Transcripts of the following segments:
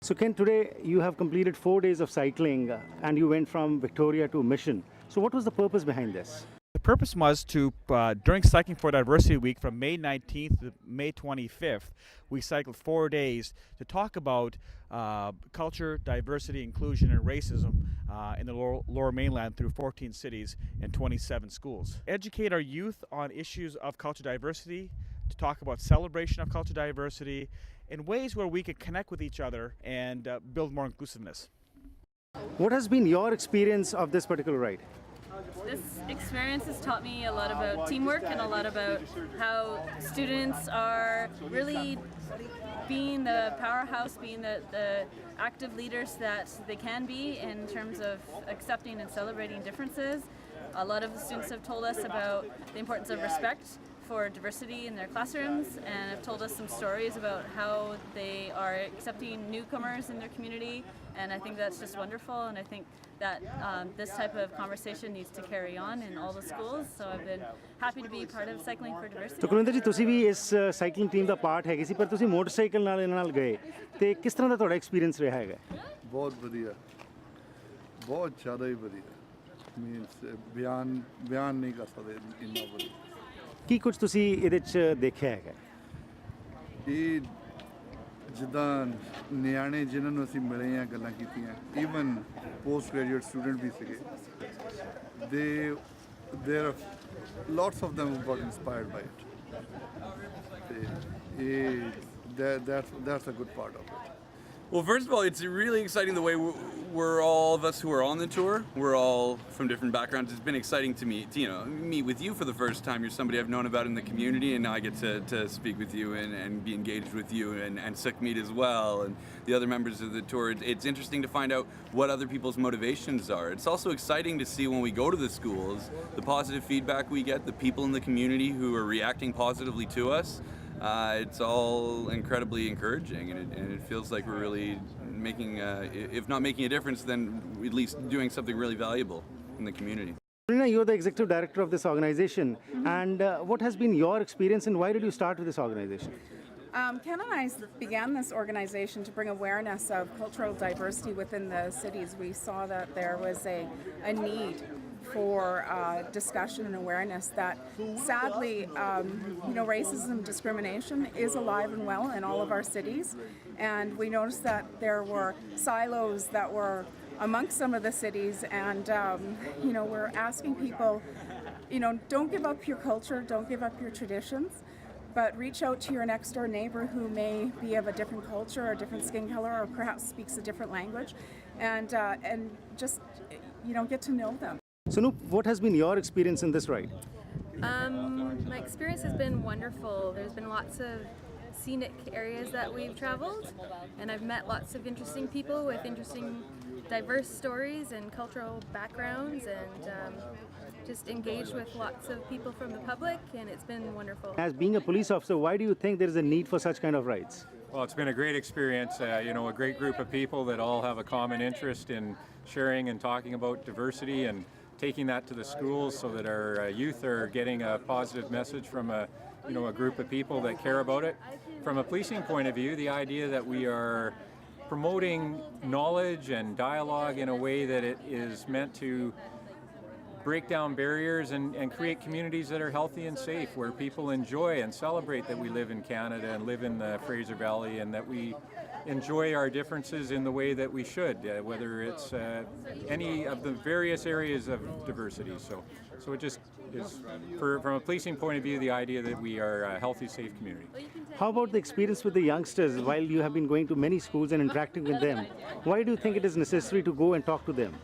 So Ken, today you have completed 4 days of cycling and you went from Victoria to Mission. So what was the purpose behind this? The purpose was to, during Cycling for Diversity Week from May 19th to May 25th, we cycled 4 days to talk about culture, diversity, inclusion, and racism in the lower mainland through 14 cities and 27 schools. Educate our youth on issues of culture diversity, to talk about celebration of culture diversity in ways where we could connect with each other and build more inclusiveness. What has been your experience of this particular ride? This experience has taught me a lot about teamwork and a lot about how students are really being the powerhouse, being the active leaders that they can be in terms of accepting and celebrating differences. A lot of the students have told us about the importance of respect for diversity in their classrooms and have told us some stories about how they are accepting newcomers in their community, and I think that's just wonderful, and I think that this type of conversation needs to carry on in all the schools, so I've been happy to be part of Cycling for Diversity. तो कुलविंदर जी ਤੁਸੀਂ ਵੀ ਇਸ cycling team ਦਾ part ਹੈਗੇ ਸੀ ਪਰ ਤੁਸੀਂ motorcycle ਨਾਲ ਇਹਨਾਂ ਨਾਲ ਗਏ ਤੇ ਕਿਸ ਤਰ੍ਹਾਂ ਦਾ ਤੁਹਾਡਾ ਐਕਸਪੀਰੀਅੰਸ ਰਿਹਾ ਹੈਗਾ? ਬਹੁਤ ਵਧੀਆ, ਬਹੁਤ ਜ਼ਿਆਦਾ ਹੀ ਵਧੀਆ, ਮੀਨਸ ਬਿਆਨ ਨਹੀਂ ਕਰ ਸਕਦੇ ਇੰਨਾ ਵਧੀਆ। ਕੀ ਕੁਝ ਤੁਸੀਂ ਇਹਦੇ 'ਚ ਦੇਖਿਆ ਹੈਗਾ? ਇਹ ਜਿੱਦਾਂ ਨਿਆਣੇ ਜਿਨ੍ਹਾਂ ਨੂੰ ਅਸੀਂ ਮਿਲੇ ਆ, ਗੱਲਾਂ ਕੀਤੀਆਂ, ਈਵਨ ਪੋਸਟ ਗ੍ਰੈਜੂਏਟ ਸਟੂਡੈਂਟ ਵੀ ਸੀਗੇ, there are lots of them who got inspired by it. That's a good part of it. Well, first of all, it's really exciting the way we're all of us who are on the tour. We're all from different backgrounds. It's been exciting to meet with you for the first time. You're somebody I've known about in the community, and now I get to speak with you and be engaged with you and Sukhmeet as well, and the other members of the tour. It's interesting to find out what other people's motivations are. It's also exciting to see when we go to the schools, the positive feedback we get, the people in the community who are reacting positively to us. It's all incredibly encouraging, and it feels like we're really making, if not making a difference, then at least doing something really valuable in the community. Sarina, you're the executive director of this organization, and what has been your experience and why did you start with this organization? Ken and I began this organization to bring awareness of cultural diversity within the cities. We saw that there was a need for discussion and awareness that sadly, racism, discrimination is alive and well in all of our cities, and we noticed that there were silos that were amongst some of the cities, and we're asking people, don't give up your culture, don't give up your traditions, but reach out to your next door neighbor who may be of a different culture or a different skin color or perhaps speaks a different language, and just get to know them. So Anoop, what has been your experience in this ride? My experience has been wonderful. There's been lots of scenic areas that we've traveled, and I've met lots of interesting people with interesting diverse stories and cultural backgrounds, and just engaged with lots of people from the public, and it's been wonderful. As being a police officer, why do you think there is a need for such kind of rides? Well, it's been a great experience, a great group of people that all have a common interest in sharing and talking about diversity and taking that to the schools so that our youth are getting a positive message from a group of people that care about it. From a policing point of view, the idea that we are promoting knowledge and dialogue in a way that it is meant to break down barriers and create communities that are healthy and safe, where people enjoy and celebrate that we live in Canada and live in the Fraser Valley, and that we enjoy our differences in the way that we should, whether it's any of the various areas of diversity. So it just is, from a policing point of view, the idea that we are a healthy, safe community. How about the experience with the youngsters while you have been going to many schools and interacting with them? Why do you think it is necessary to go and talk to them?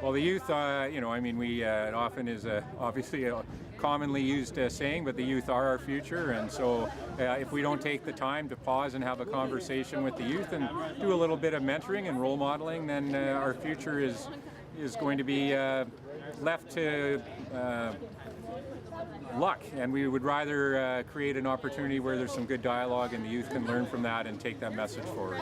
Well, the youth, it often is obviously a commonly used saying, but the youth are our future, and so if we don't take the time to pause and have a conversation with the youth and do a little bit of mentoring and role modeling, then our future is going to be left to luck, and we would rather create an opportunity where there's some good dialogue and the youth can learn from that and take that message forward.